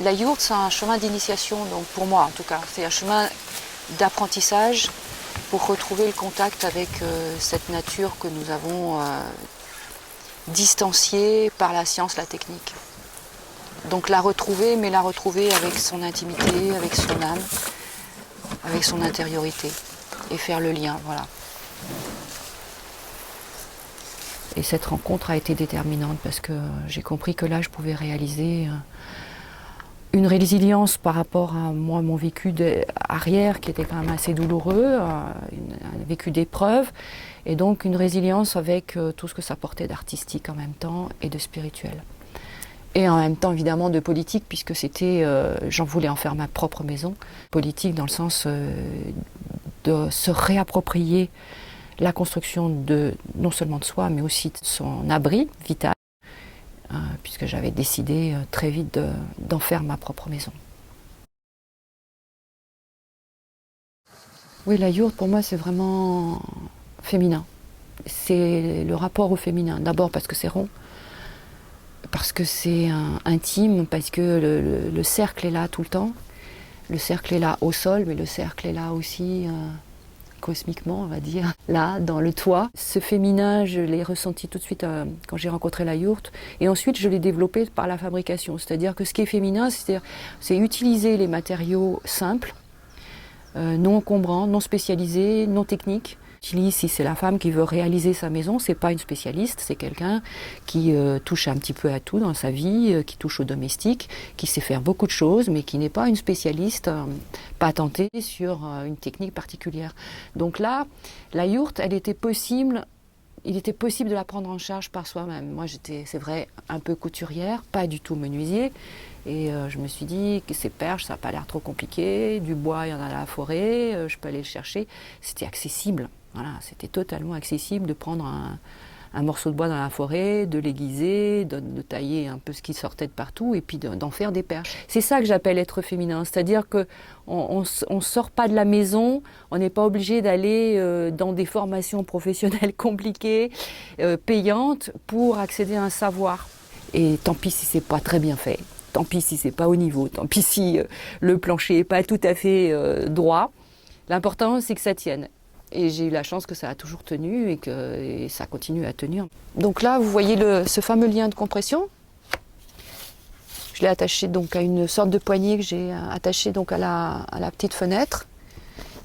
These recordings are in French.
La yourte, c'est un chemin d'initiation, donc pour moi en tout cas. C'est un chemin d'apprentissage pour retrouver le contact avec cette nature que nous avons distanciée par la science, la technique. Donc la retrouver, mais la retrouver avec son intimité, avec son âme, avec son intériorité. Et faire le lien, voilà. Et cette rencontre a été déterminante parce que j'ai compris que là, je pouvais réaliser une résilience par rapport à moi, mon vécu arrière qui était quand même assez douloureux, un vécu d'épreuve, et donc une résilience avec tout ce que ça portait d'artistique en même temps et de spirituel. Et en même temps évidemment de politique, puisque c'était, j'en voulais en faire ma propre maison. Politique dans le sens de se réapproprier la construction non seulement de soi, mais aussi de son abri vital, puisque j'avais décidé très vite d'en faire ma propre maison. Oui, la yourte pour moi c'est vraiment féminin. C'est le rapport au féminin. D'abord parce que c'est rond, parce que c'est intime, parce que le cercle est là tout le temps. Le cercle est là au sol, mais le cercle est là aussi cosmiquement, on va dire, là, dans le toit. Ce féminin, je l'ai ressenti tout de suite quand j'ai rencontré la yourte. Et ensuite, je l'ai développé par la fabrication. C'est-à-dire que ce qui est féminin, c'est utiliser les matériaux simples, non encombrants, non spécialisés, non techniques. Si c'est la femme qui veut réaliser sa maison, c'est pas une spécialiste, c'est quelqu'un qui touche un petit peu à tout dans sa vie, qui touche au domestique, qui sait faire beaucoup de choses, mais qui n'est pas une spécialiste patentée sur une technique particulière. Donc là, la yourte, il était possible de la prendre en charge par soi-même. Moi, j'étais, c'est vrai, un peu couturière, pas du tout menuisier. Et je me suis dit que ces perches, ça n'a pas l'air trop compliqué. Du bois, il y en a à la forêt, je peux aller le chercher. C'était accessible. Voilà, c'était totalement accessible de prendre un morceau de bois dans la forêt, de l'aiguiser, de tailler un peu ce qui sortait de partout et puis d'en faire des perches. C'est ça que j'appelle être féminin, c'est-à-dire qu'on ne sort pas de la maison, on n'est pas obligé d'aller dans des formations professionnelles compliquées, payantes, pour accéder à un savoir. Et tant pis si c'est pas très bien fait, tant pis si c'est pas au niveau, tant pis si le plancher n'est pas tout à fait droit. L'important, c'est que ça tienne. Et j'ai eu la chance que ça a toujours tenu et ça continue à tenir. Donc là, vous voyez ce fameux lien de compression. Je l'ai attaché donc à une sorte de poignée que j'ai attaché donc à la petite fenêtre.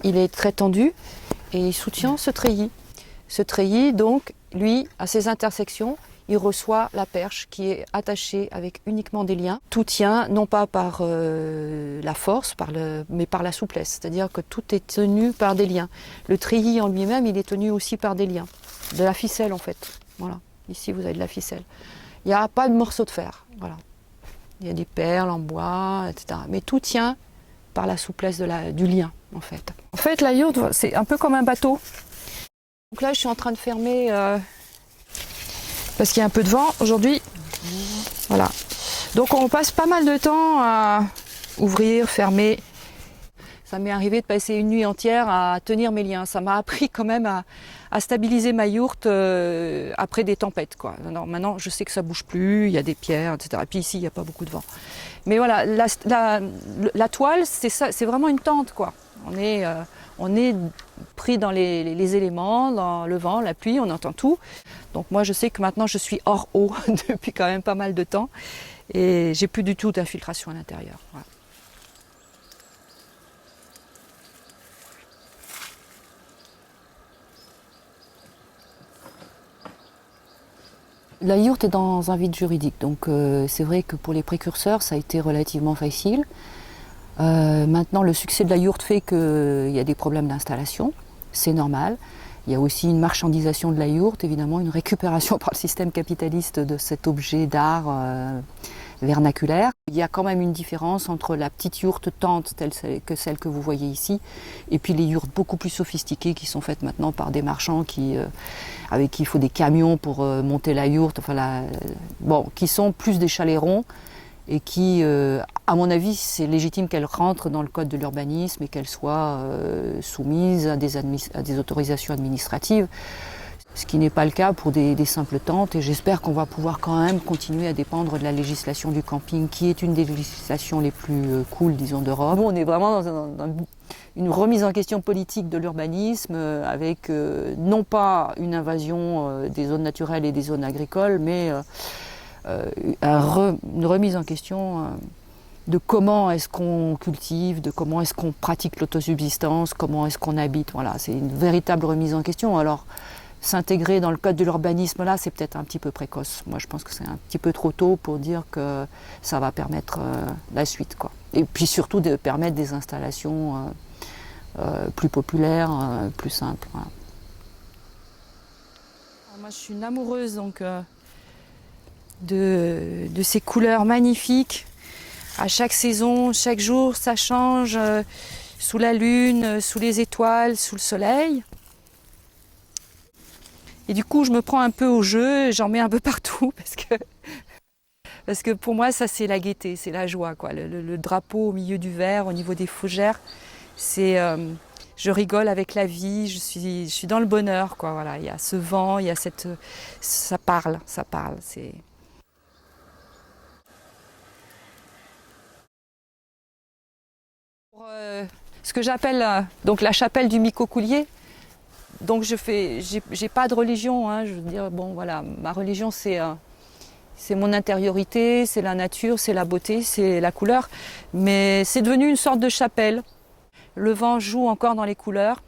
Il est très tendu et il soutient ce treillis. Ce treillis, donc, lui, à ses intersections, il reçoit la perche qui est attachée avec uniquement des liens. Tout tient non pas par la force, mais par la souplesse. C'est-à-dire que tout est tenu par des liens. Le treillis en lui-même, il est tenu aussi par des liens. De la ficelle en fait. Voilà. Ici, vous avez de la ficelle. Il n'y a pas de morceau de fer. Voilà. Il y a des perles en bois, etc. Mais tout tient par la souplesse du lien en fait. En fait, la yourte, c'est un peu comme un bateau. Donc là, je suis en train de fermer... parce qu'il y a un peu de vent aujourd'hui. Voilà. Donc on passe pas mal de temps à ouvrir, fermer. Ça m'est arrivé de passer une nuit entière à tenir mes liens. Ça m'a appris quand même à stabiliser ma yourte après des tempêtes, quoi. Alors, maintenant, je sais que ça bouge plus, il y a des pierres, etc. Et puis ici, il n'y a pas beaucoup de vent. Mais voilà, la toile, c'est ça, c'est vraiment une tente, quoi. On est pris dans les éléments, dans le vent, la pluie, on entend tout. Donc moi je sais que maintenant je suis hors eau depuis quand même pas mal de temps et j'ai plus du tout d'infiltration à l'intérieur. Voilà. La yourte est dans un vide juridique, donc c'est vrai que pour les précurseurs ça a été relativement facile. Maintenant, le succès de la yourte fait qu'il y a des problèmes d'installation, c'est normal. Il y a aussi une marchandisation de la yourte, évidemment, une récupération par le système capitaliste de cet objet d'art vernaculaire. Il y a quand même une différence entre la petite yourte tente telle que celle que vous voyez ici et puis les yourtes beaucoup plus sophistiquées qui sont faites maintenant par des marchands avec qui il faut des camions pour monter la yourte, enfin qui sont plus des chalets ronds et qui, à mon avis, c'est légitime qu'elles rentrent dans le code de l'urbanisme et qu'elles soient soumises à des autorisations administratives. Ce qui n'est pas le cas pour des simples tentes, et j'espère qu'on va pouvoir quand même continuer à dépendre de la législation du camping, qui est une des législations les plus cool, disons, d'Europe. Nous, on est vraiment dans une remise en question politique de l'urbanisme, avec non pas une invasion des zones naturelles et des zones agricoles, mais une remise en question de comment est-ce qu'on cultive, de comment est-ce qu'on pratique l'autosubsistance, comment est-ce qu'on habite. Voilà, c'est une véritable remise en question. Alors, s'intégrer dans le code de l'urbanisme, là, c'est peut-être un petit peu précoce. Moi, je pense que c'est un petit peu trop tôt pour dire que ça va permettre la suite, quoi. Et puis surtout de permettre des installations plus populaires, plus simples. Voilà. Alors moi, je suis une amoureuse donc, de ces couleurs magnifiques. À chaque saison, chaque jour, ça change, sous la lune, sous les étoiles, sous le soleil. Et du coup, je me prends un peu au jeu, j'en mets un peu partout parce que pour moi, ça c'est la gaieté, c'est la joie, quoi. Le drapeau au milieu du vert, au niveau des fougères, c'est, je rigole avec la vie, je suis dans le bonheur, quoi. Voilà, il y a ce vent, il y a ça parle, c'est. Pour, ce que j'appelle donc la chapelle du Micocoulier. Donc j'ai pas de religion, hein, je veux dire, bon voilà, ma religion c'est mon intériorité, c'est la nature, c'est la beauté, c'est la couleur, mais c'est devenu une sorte de chapelle. Le vent joue encore dans les couleurs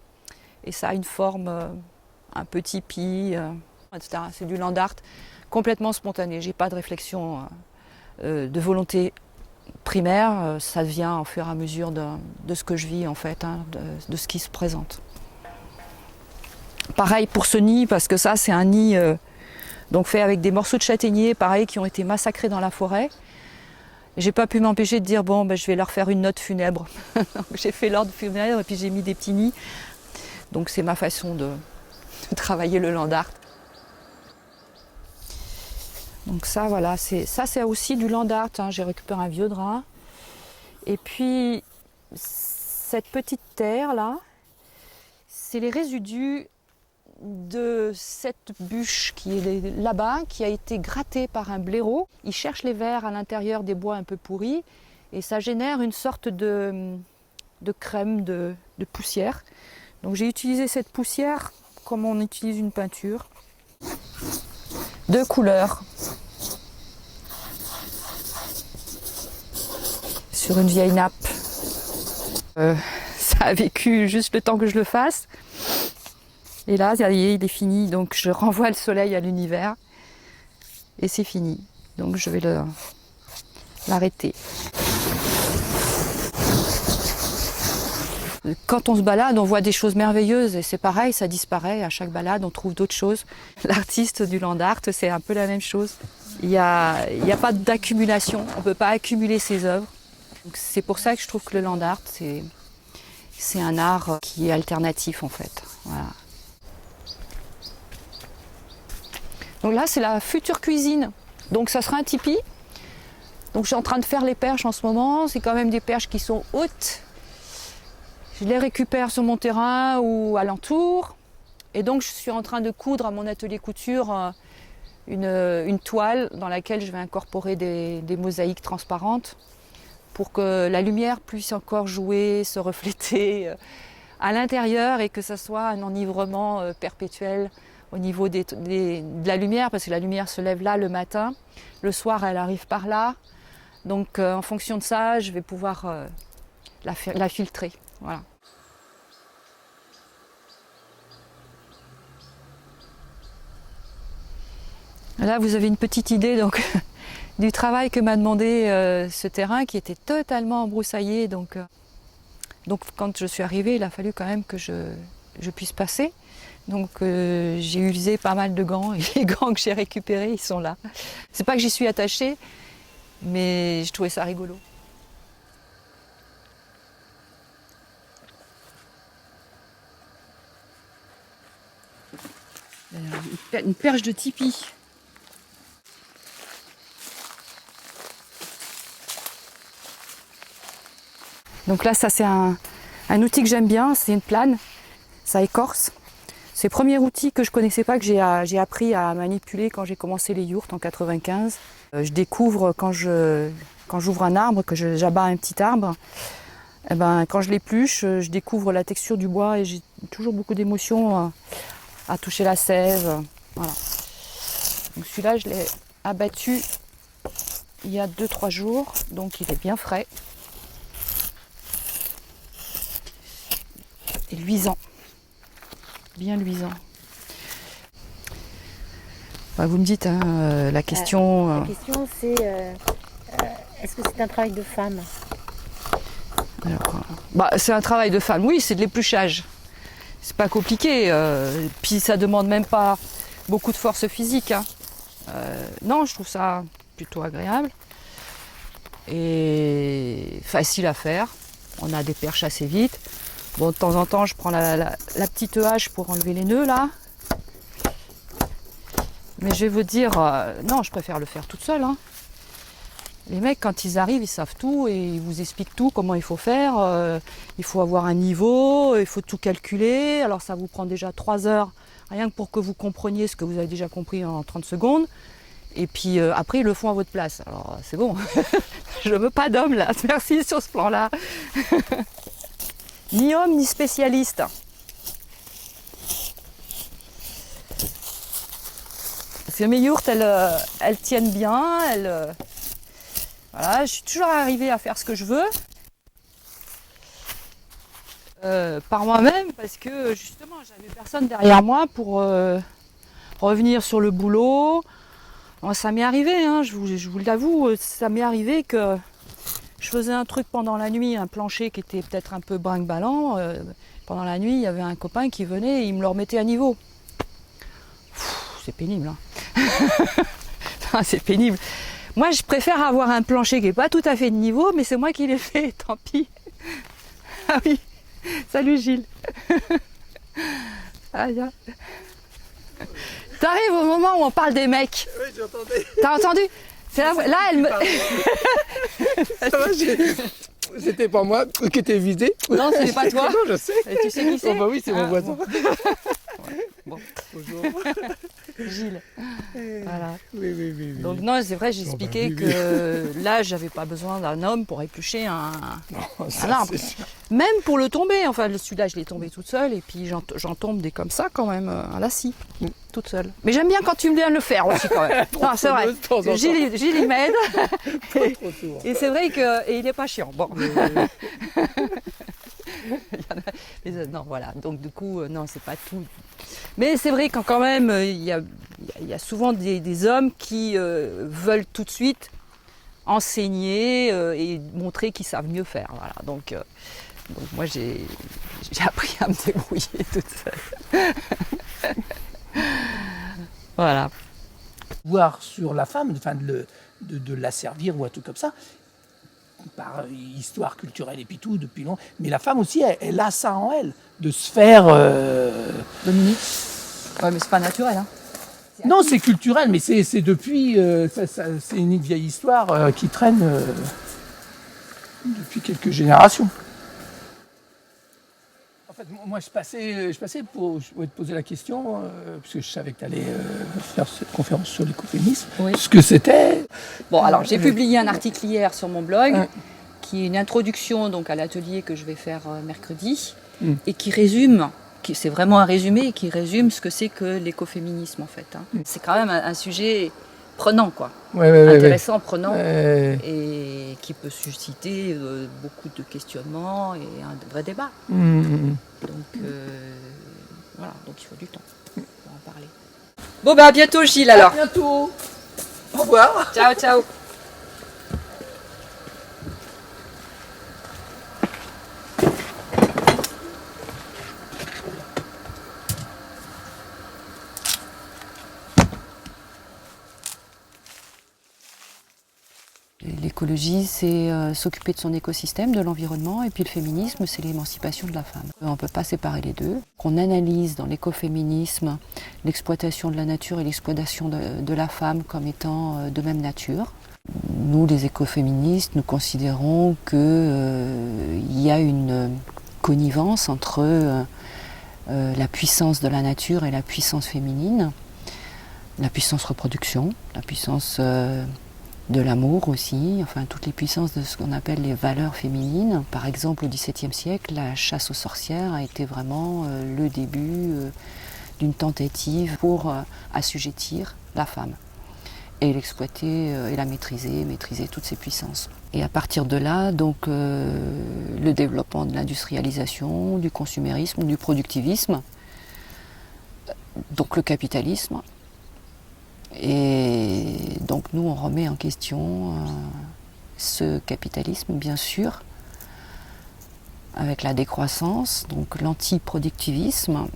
et ça a une forme un peu tipi, etc. C'est du land art complètement spontané, j'ai pas de réflexion de volonté primaire, ça vient au fur et à mesure de ce que je vis en fait, hein, de ce qui se présente. Pareil pour ce nid, parce que ça c'est un nid donc fait avec des morceaux de châtaignier, pareil, qui ont été massacrés dans la forêt. J'ai pas pu m'empêcher de dire bon, ben, je vais leur faire une note funèbre. J'ai fait l'ordre funèbre et puis j'ai mis des petits nids. Donc c'est ma façon de travailler le land art. Donc ça voilà, c'est aussi du land art, hein. J'ai récupéré un vieux drap. Et puis cette petite terre là, c'est les résidus de cette bûche qui est là-bas, qui a été grattée par un blaireau. Il cherche les vers à l'intérieur des bois un peu pourris et ça génère une sorte de crème, de poussière. Donc j'ai utilisé cette poussière comme on utilise une peinture. De couleurs. Sur une vieille nappe. Ça a vécu juste le temps que je le fasse. Et là, ça y est, il est fini. Donc je renvoie le soleil à l'univers. Et c'est fini. Donc je vais l'arrêter. Quand on se balade, on voit des choses merveilleuses. Et c'est pareil, ça disparaît. À chaque balade, on trouve d'autres choses. L'artiste du land art, c'est un peu la même chose. Il n'y a pas d'accumulation. On ne peut pas accumuler ses œuvres. C'est pour ça que je trouve que le land art, c'est un art qui est alternatif en fait. Voilà. Donc là, c'est la future cuisine. Donc ça sera un tipi. Donc je suis en train de faire les perches en ce moment. C'est quand même des perches qui sont hautes. Je les récupère sur mon terrain ou alentour. Et donc je suis en train de coudre à mon atelier couture une toile dans laquelle je vais incorporer des mosaïques transparentes pour que la lumière puisse encore jouer, se refléter à l'intérieur et que ça soit un enivrement perpétuel au niveau de la lumière, parce que la lumière se lève là le matin, le soir elle arrive par là, donc en fonction de ça je vais pouvoir la filtrer. Voilà. Là vous avez une petite idée donc du travail que m'a demandé ce terrain qui était totalement embroussaillé. Donc quand je suis arrivée, il a fallu quand même que je puisse passer. Donc j'ai usé pas mal de gants et les gants que j'ai récupérés, ils sont là. C'est pas que j'y suis attachée, mais je trouvais ça rigolo. Une perche de tipi. Donc là, ça c'est un outil que j'aime bien, c'est une plane, ça écorce. C'est le premier outil que je ne connaissais pas, que j'ai appris à manipuler quand j'ai commencé les yourtes en 95. Je découvre quand j'ouvre un arbre, que j'abats un petit arbre, eh ben, quand je l'épluche, je découvre la texture du bois et j'ai toujours beaucoup d'émotions à toucher la sève. Voilà. Donc celui-là, je l'ai abattu il y a 2-3 jours, donc il est bien frais et luisant, bien luisant. Enfin, vous me dites, hein, la question... La question c'est, est-ce que c'est un travail de femme? Alors, c'est un travail de femme, oui, c'est de l'épluchage. C'est pas compliqué, puis ça demande même pas beaucoup de force physique. Hein. Non, je trouve ça plutôt agréable et facile à faire. On a des perches assez vite. Bon, de temps en temps, je prends la petite hache pour enlever les nœuds là. Mais je vais vous dire, non, je préfère le faire toute seule. Hein. Les mecs, quand ils arrivent, ils savent tout et ils vous expliquent tout, comment il faut faire. Il faut avoir un niveau, il faut tout calculer. Alors ça vous prend déjà 3 heures, rien que pour que vous compreniez ce que vous avez déjà compris en 30 secondes. Et puis après, ils le font à votre place. Alors c'est bon, je veux pas d'homme là, merci sur ce plan-là. Ni homme, ni spécialiste. Parce que mes yourtes, elles tiennent bien, voilà, je suis toujours arrivée à faire ce que je veux. Par moi-même, parce que justement, j'avais personne derrière moi pour revenir sur le boulot. Bon, ça m'est arrivé, hein, je vous l'avoue, ça m'est arrivé que je faisais un truc pendant la nuit, un plancher qui était peut-être un peu brinque-ballant. Pendant la nuit, il y avait un copain qui venait et il me le remettait à niveau. C'est pénible, hein. C'est pénible. Moi, je préfère avoir un plancher qui n'est pas tout à fait de niveau, mais c'est moi qui l'ai fait, tant pis. Ah oui, salut Gilles. Aïe. T'arrives au moment où on parle des mecs. Oui, j'entendais. T'as entendu? Là, elle me... Ça va, c'était pas moi qui était visé. Non, ce n'est pas toi. Non, je sais. Et tu sais qui c'est? Oh, bah oui, c'est mon voisin. Bon. Bonjour. Gilles. Voilà. Oui. Donc non, c'est vrai, j'expliquais oui. que là, j'avais pas besoin d'un homme pour éplucher un Ça, arbre. c'est sûr. Même pour le tomber, enfin celui-là, je l'ai tombé toute seule et puis j'en tombe des comme ça quand même, à la scie, toute seule. Mais j'aime bien quand tu me viens le faire aussi quand même. Non, c'est vrai. de temps en temps. Gilles, il m'aide. Trop souvent. Et c'est vrai qu'il n'est pas chiant. Bon. Non, voilà. Donc du coup, non, c'est pas tout. Mais c'est vrai quand même, il y a souvent des hommes qui veulent tout de suite enseigner et montrer qu'ils savent mieux faire. Voilà. Donc moi, j'ai appris à me débrouiller toute seule. Voilà. Voir sur la femme, enfin de la servir ou un truc comme ça, par histoire culturelle et puis tout, depuis longtemps. Mais la femme aussi, elle a ça en elle, de se faire... Dominique. Ouais, mais c'est pas naturel, hein. Non, c'est culturel, mais c'est depuis... c'est une vieille histoire qui traîne depuis quelques générations. En fait, moi, je passais pour te poser la question, parce que je savais que tu allais faire cette conférence sur l'écoféminisme, Oui. ce que c'était... Bon, alors j'ai publié un article hier sur mon blog, qui est une introduction donc, à l'atelier que je vais faire mercredi, et qui résume, c'est vraiment un résumé, qui résume ce que c'est que l'écoféminisme en fait. Hein. C'est quand même un sujet prenant, quoi. Intéressant, prenant, et qui peut susciter beaucoup de questionnements et un vrai débat. Donc voilà, donc il faut du temps pour en parler. Bon, bah à bientôt Gilles alors. À bientôt. Au revoir. Ciao, ciao. L'écologie, c'est s'occuper de son écosystème, de l'environnement, et puis le féminisme, c'est l'émancipation de la femme. On ne peut pas séparer les deux. Qu'on analyse dans l'écoféminisme l'exploitation de la nature et l'exploitation de la femme comme étant de même nature. Nous, les écoféministes, nous considérons qu'il y a une connivence entre la puissance de la nature et la puissance féminine, la puissance reproduction, la puissance de l'amour aussi, enfin toutes les puissances de ce qu'on appelle les valeurs féminines. Par exemple, au XVIIe siècle, la chasse aux sorcières a été vraiment le début d'une tentative pour assujettir la femme et l'exploiter et la maîtriser toutes ses puissances. Et à partir de là, donc, le développement de l'industrialisation, du consumérisme, du productivisme, donc le capitalisme. Et donc nous, on remet en question ce capitalisme, bien sûr, avec la décroissance, donc l'antiproductivisme,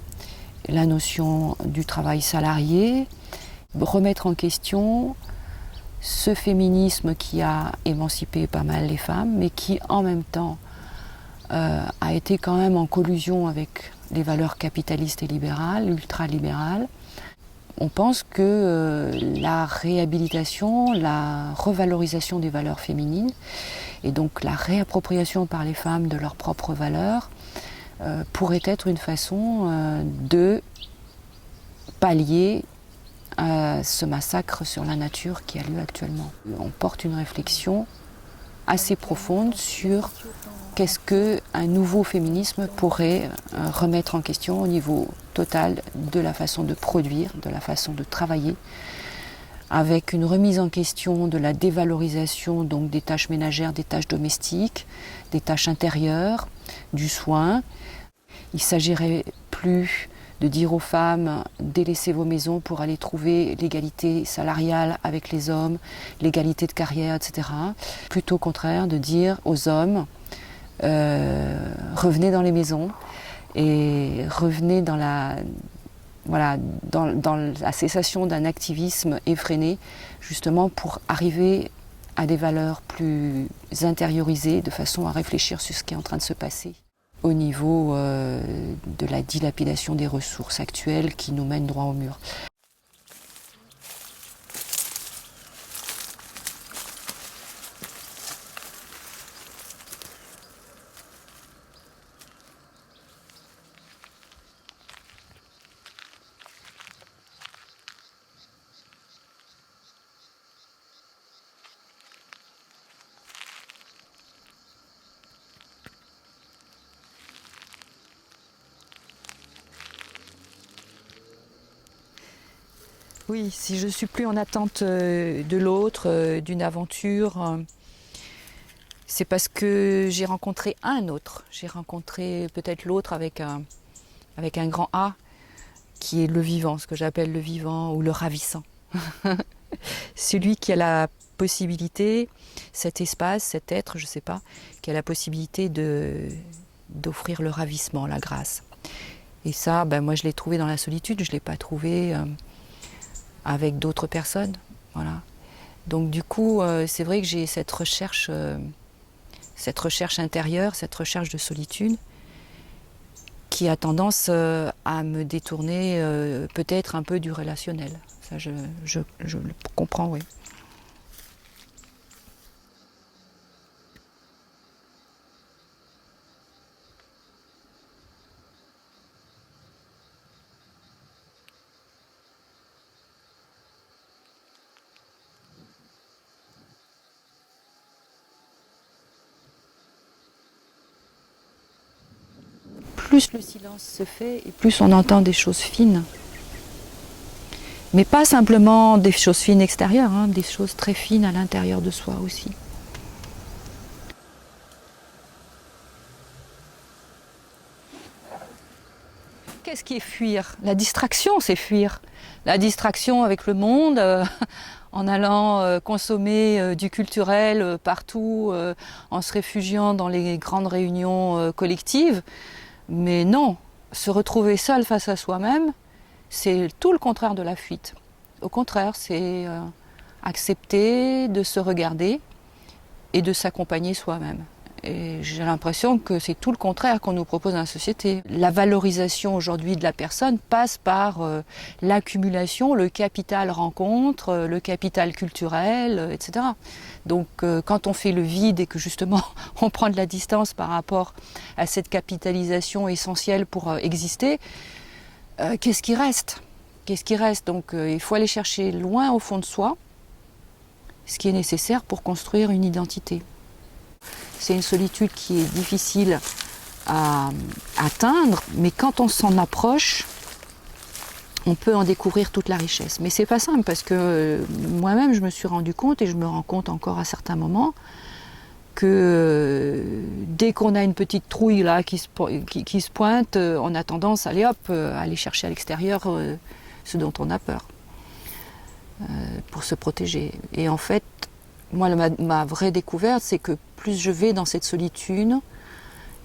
la notion du travail salarié, remettre en question ce féminisme qui a émancipé pas mal les femmes, mais qui en même temps a été quand même en collusion avec les valeurs capitalistes et libérales, ultralibérales. On pense que la réhabilitation, la revalorisation des valeurs féminines, et donc la réappropriation par les femmes de leurs propres valeurs, pourrait être une façon de pallier ce massacre sur la nature qui a lieu actuellement. On porte une réflexion assez profonde sur qu'est-ce qu'un nouveau féminisme pourrait remettre en question au niveau total de la façon de produire, de la façon de travailler, avec une remise en question de la dévalorisation donc des tâches ménagères, des tâches domestiques, des tâches intérieures, du soin. Il ne s'agirait plus de dire aux femmes délaissez vos maisons pour aller trouver l'égalité salariale avec les hommes, l'égalité de carrière, etc. Plutôt au contraire de dire aux hommes revenez dans les maisons et revenez dans la cessation d'un activisme effréné, justement pour arriver à des valeurs plus intériorisées, de façon à réfléchir sur ce qui est en train de se passer au niveau de la dilapidation des ressources actuelles qui nous mènent droit au mur. Oui, si je suis plus en attente de l'autre, d'une aventure, c'est parce que j'ai rencontré un autre. J'ai rencontré peut-être l'autre avec un grand A, qui est le vivant, ce que j'appelle le vivant ou le ravissant. Celui qui a la possibilité, cet espace, cet être, je ne sais pas, qui a la possibilité d'offrir le ravissement, la grâce. Et ça, moi je l'ai trouvé dans la solitude, je ne l'ai pas trouvé avec d'autres personnes. Voilà. Donc du coup, c'est vrai que j'ai cette recherche intérieure, cette recherche de solitude, qui a tendance à me détourner peut-être un peu du relationnel. Ça, je le comprends, oui. Plus le silence se fait et plus on entend des choses fines. Mais pas simplement des choses fines extérieures, hein, des choses très fines à l'intérieur de soi aussi. Qu'est-ce qui est fuir? La distraction, c'est fuir. La distraction avec le monde, en allant consommer du culturel partout, en se réfugiant dans les grandes réunions collectives. Mais non, se retrouver seul face à soi-même, c'est tout le contraire de la fuite. Au contraire, c'est accepter de se regarder et de s'accompagner soi-même. Et j'ai l'impression que c'est tout le contraire qu'on nous propose dans la société. La valorisation aujourd'hui de la personne passe par l'accumulation, le capital rencontre, le capital culturel, etc. Donc quand on fait le vide et que justement on prend de la distance par rapport à cette capitalisation essentielle pour exister, qu'est-ce qui reste? Qu'est-ce qui reste? Donc il faut aller chercher loin au fond de soi ce qui est nécessaire pour construire une identité. C'est une solitude qui est difficile à atteindre, mais quand on s'en approche, on peut en découvrir toute la richesse. Mais c'est pas simple parce que moi-même je me suis rendu compte, et je me rends compte encore à certains moments, que dès qu'on a une petite trouille là qui se pointe, on a tendance à aller chercher à l'extérieur ce dont on a peur pour se protéger. Et en fait, moi ma vraie découverte, c'est que plus je vais dans cette solitude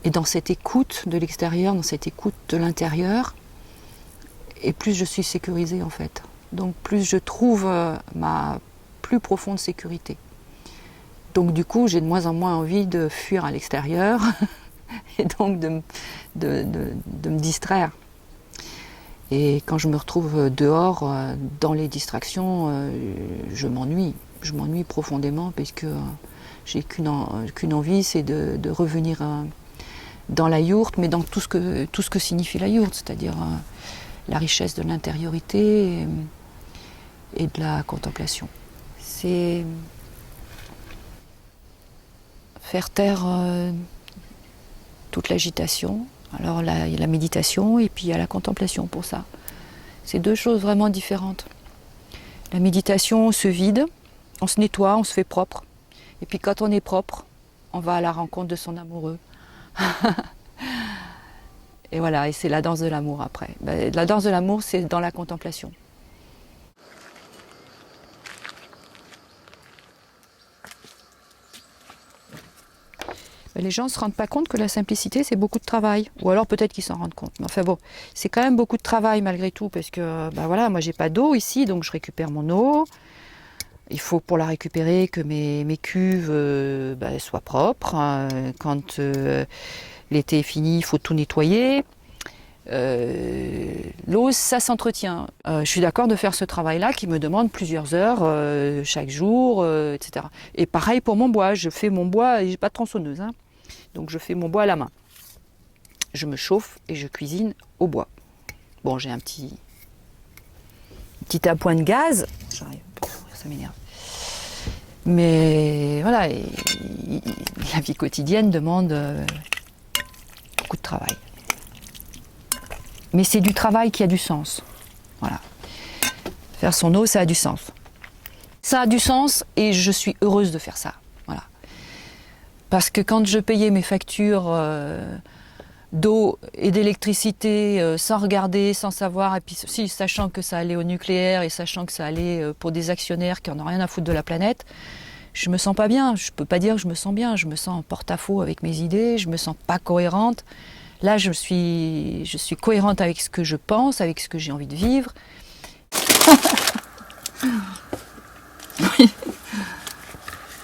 et dans cette écoute de l'extérieur, dans cette écoute de l'intérieur, et plus je suis sécurisée en fait. Donc plus je trouve ma plus profonde sécurité. Donc du coup, j'ai de moins en moins envie de fuir à l'extérieur et donc de me distraire. Et quand je me retrouve dehors, dans les distractions, je m'ennuie. Je m'ennuie profondément parce que j'ai qu'une envie, c'est de revenir dans la yourte, mais dans tout ce que signifie la yourte, c'est-à-dire la richesse de l'intériorité et de la contemplation. C'est faire taire toute l'agitation. Alors là, il y a la méditation et puis il y a la contemplation pour ça. C'est deux choses vraiment différentes. La méditation, on se vide, on se nettoie, on se fait propre. Et puis quand on est propre, on va à la rencontre de son amoureux. Et voilà, et c'est la danse de l'amour après. La danse de l'amour, c'est dans la contemplation. Les gens ne se rendent pas compte que la simplicité, c'est beaucoup de travail. Ou alors peut-être qu'ils s'en rendent compte. Mais enfin bon, c'est quand même beaucoup de travail malgré tout, parce que voilà, moi j'ai pas d'eau ici, donc je récupère mon eau. Il faut pour la récupérer que mes cuves soient propres. Quand l'été est fini, il faut tout nettoyer. L'eau, ça s'entretient. Je suis d'accord de faire ce travail-là qui me demande plusieurs heures chaque jour, etc. Et pareil pour mon bois. Je fais mon bois, et j'ai pas de tronçonneuse, hein. Donc je fais mon bois à la main. Je me chauffe et je cuisine au bois. Bon, j'ai un petit appoint de gaz. J'arrive, ça m'énerve. Mais voilà, la vie quotidienne demande beaucoup de travail. Mais c'est du travail qui a du sens. Voilà. Faire son eau, ça a du sens. Ça a du sens et je suis heureuse de faire ça. Voilà. Parce que quand je payais mes factures d'eau et d'électricité sans regarder, sans savoir, et puis sachant que ça allait au nucléaire et sachant que ça allait pour des actionnaires qui en ont rien à foutre de la planète, je me sens pas bien. Je peux pas dire que je me sens bien. Je me sens en porte-à-faux avec mes idées. Je me sens pas cohérente. Là, je suis cohérente avec ce que je pense, avec ce que j'ai envie de vivre.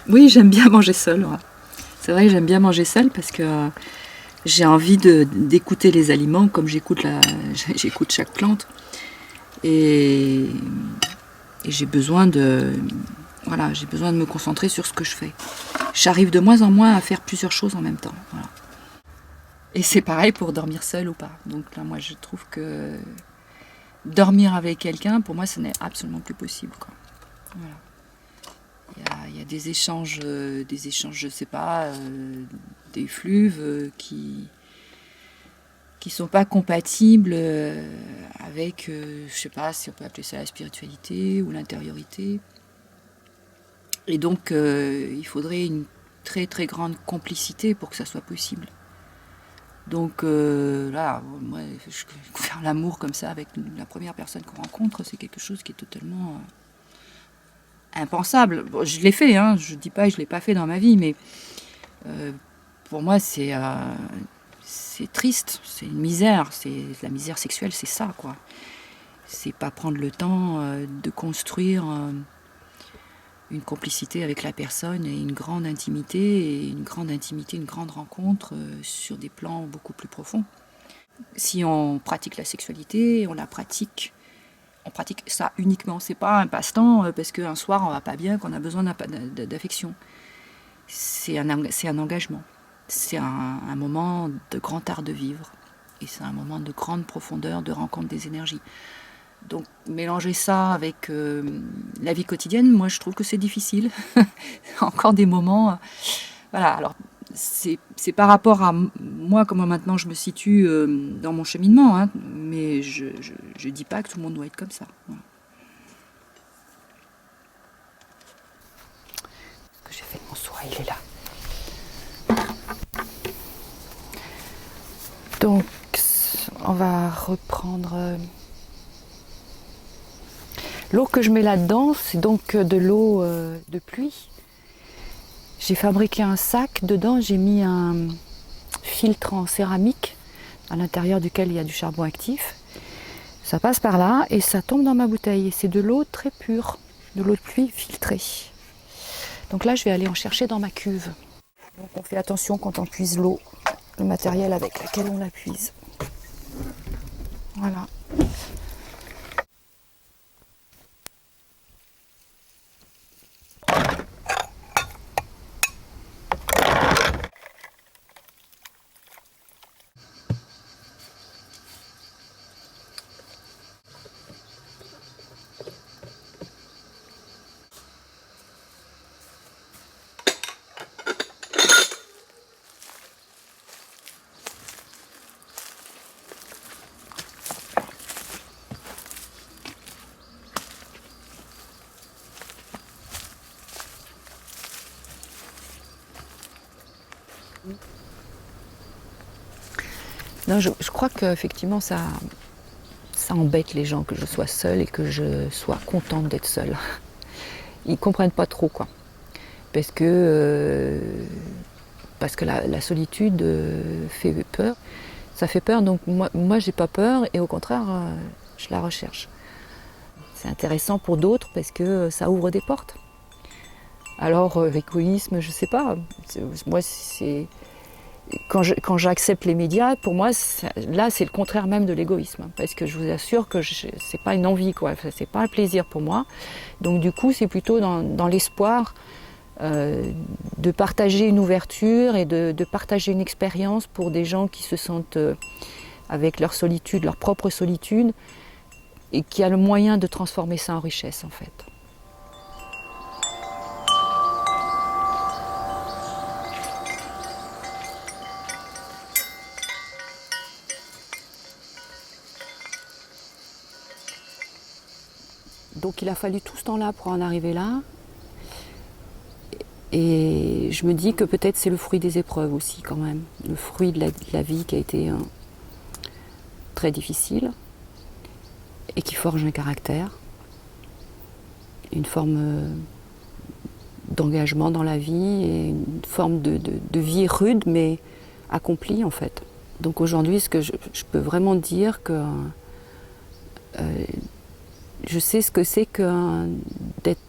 Oui, j'aime bien manger seule. Ouais. C'est vrai que j'aime bien manger seule parce que j'ai envie d'écouter les aliments comme j'écoute chaque plante. Et j'ai besoin de me concentrer sur ce que je fais. J'arrive de moins en moins à faire plusieurs choses en même temps. Voilà. Et c'est pareil pour dormir seul ou pas. Donc là, moi, je trouve que dormir avec quelqu'un, pour moi, ce n'est absolument plus possible, quoi. Voilà. Il y a des échanges, je sais pas, des fleuves qui sont pas compatibles avec, je sais pas si on peut appeler ça la spiritualité ou l'intériorité. Et donc, il faudrait une très très grande complicité pour que ça soit possible. Donc là, moi, faire l'amour comme ça avec la première personne qu'on rencontre, c'est quelque chose qui est totalement impensable. Bon, je l'ai fait, hein, je dis pas que je l'ai pas fait dans ma vie, mais pour moi c'est triste, c'est une misère, c'est la misère sexuelle, c'est ça, quoi. C'est pas prendre le temps de construire une complicité avec la personne et une grande intimité, une grande rencontre sur des plans beaucoup plus profonds. Si on pratique la sexualité, on pratique ça uniquement. C'est pas un passe-temps parce qu'un soir on va pas bien, qu'on a besoin d'affection. C'est un engagement. C'est un moment de grand art de vivre. Et c'est un moment de grande profondeur, de rencontre des énergies. Donc mélanger ça avec la vie quotidienne, moi je trouve que c'est difficile. Encore des moments. Voilà, alors c'est par rapport à moi, comment maintenant je me situe dans mon cheminement, hein, mais je dis pas que tout le monde doit être comme ça. Voilà. Ce que j'ai fait de mon soin, il est là. Donc on va reprendre. L'eau que je mets là-dedans, c'est donc de l'eau de pluie. J'ai fabriqué un sac, dedans j'ai mis un filtre en céramique à l'intérieur duquel il y a du charbon actif. Ça passe par là et ça tombe dans ma bouteille. Et c'est de l'eau très pure, de l'eau de pluie filtrée. Donc là je vais aller en chercher dans ma cuve. Donc on fait attention quand on puise l'eau, le matériel avec lequel on la puise. Voilà. Non, je crois qu'effectivement ça embête les gens que je sois seule et que je sois contente d'être seule. Ils comprennent pas trop quoi. Parce que la solitude fait peur. Ça fait peur, donc moi j'ai pas peur et au contraire je la recherche. C'est intéressant pour d'autres parce que ça ouvre des portes. Alors l'égoïsme, je sais pas. Moi c'est quand j'accepte les médias, pour moi, là, c'est le contraire même de l'égoïsme. Parce que je vous assure que c'est pas une envie, quoi. C'est pas un plaisir pour moi. Donc, du coup, c'est plutôt dans l'espoir de partager une ouverture et de partager une expérience pour des gens qui se sentent avec leur solitude, leur propre solitude, et qui a le moyen de transformer ça en richesse, en fait. Donc il a fallu tout ce temps-là pour en arriver là. Et je me dis que peut-être c'est le fruit des épreuves aussi quand même. Le fruit de la vie qui a été très difficile et qui forge un caractère, une forme d'engagement dans la vie et une forme de vie rude mais accomplie en fait. Donc aujourd'hui, ce que je peux vraiment dire que je sais ce que c'est que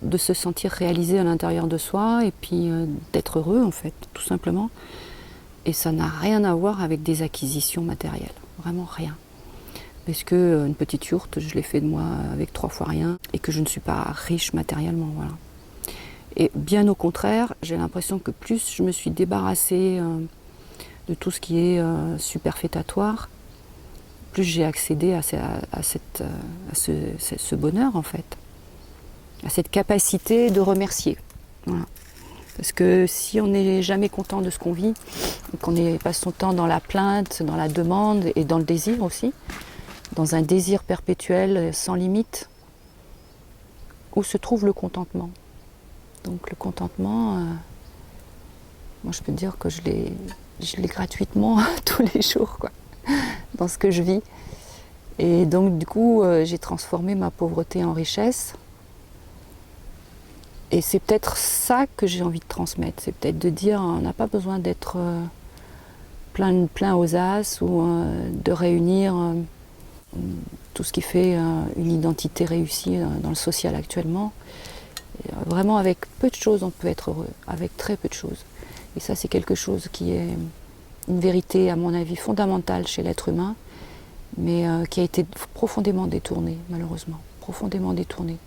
de se sentir réalisé à l'intérieur de soi et puis d'être heureux en fait, tout simplement. Et ça n'a rien à voir avec des acquisitions matérielles, vraiment rien. Parce que une petite yourte, je l'ai fait de moi avec 3 fois rien et que je ne suis pas riche matériellement, voilà. Et bien au contraire, j'ai l'impression que plus je me suis débarrassée de tout ce qui est superfétatoire, plus j'ai accédé à ce bonheur en fait, à cette capacité de remercier. Voilà. Parce que si on n'est jamais content de ce qu'on vit, qu'on passe son temps dans la plainte, dans la demande et dans le désir aussi, dans un désir perpétuel sans limite, où se trouve le contentement? Donc le contentement, moi je peux dire que je l'ai gratuitement tous les jours, quoi, dans ce que je vis. Et donc du coup, j'ai transformé ma pauvreté en richesse. Et c'est peut-être ça que j'ai envie de transmettre. C'est peut-être de dire, on n'a pas besoin d'être plein aux as ou de réunir tout ce qui fait une identité réussie dans le social actuellement. Vraiment, avec peu de choses, on peut être heureux, avec très peu de choses. Et ça, c'est quelque chose qui est une vérité, à mon avis, fondamentale chez l'être humain, mais qui a été profondément détournée, malheureusement, profondément détournée.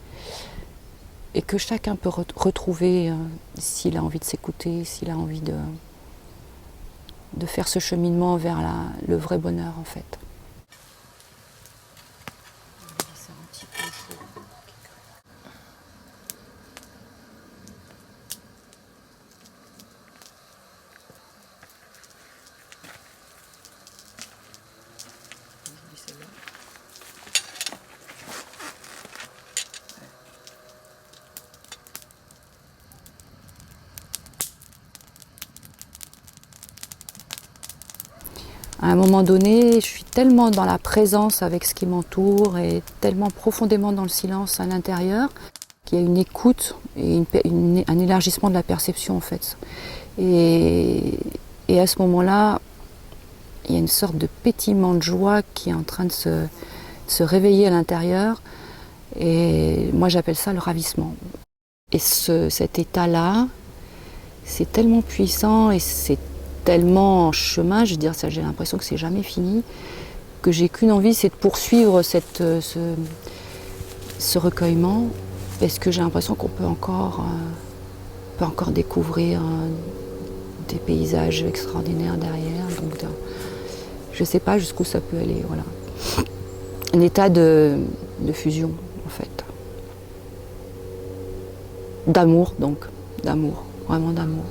Et que chacun peut retrouver s'il a envie de s'écouter, s'il a envie de faire ce cheminement vers le vrai bonheur, en fait. À un moment donné, je suis tellement dans la présence avec ce qui m'entoure et tellement profondément dans le silence à l'intérieur qu'il y a une écoute et un élargissement de la perception en fait. Et à ce moment-là, il y a une sorte de pétillement de joie qui est en train de se réveiller à l'intérieur. Et moi j'appelle ça le ravissement. Et cet état-là, c'est tellement puissant et c'est tellement en chemin, je veux dire, ça, j'ai l'impression que c'est jamais fini, que j'ai qu'une envie, c'est de poursuivre ce recueillement, parce que j'ai l'impression qu'on peut encore découvrir des paysages extraordinaires derrière. Donc, je ne sais pas jusqu'où ça peut aller. Voilà. Un état de fusion, en fait. D'amour, donc. D'amour, vraiment d'amour.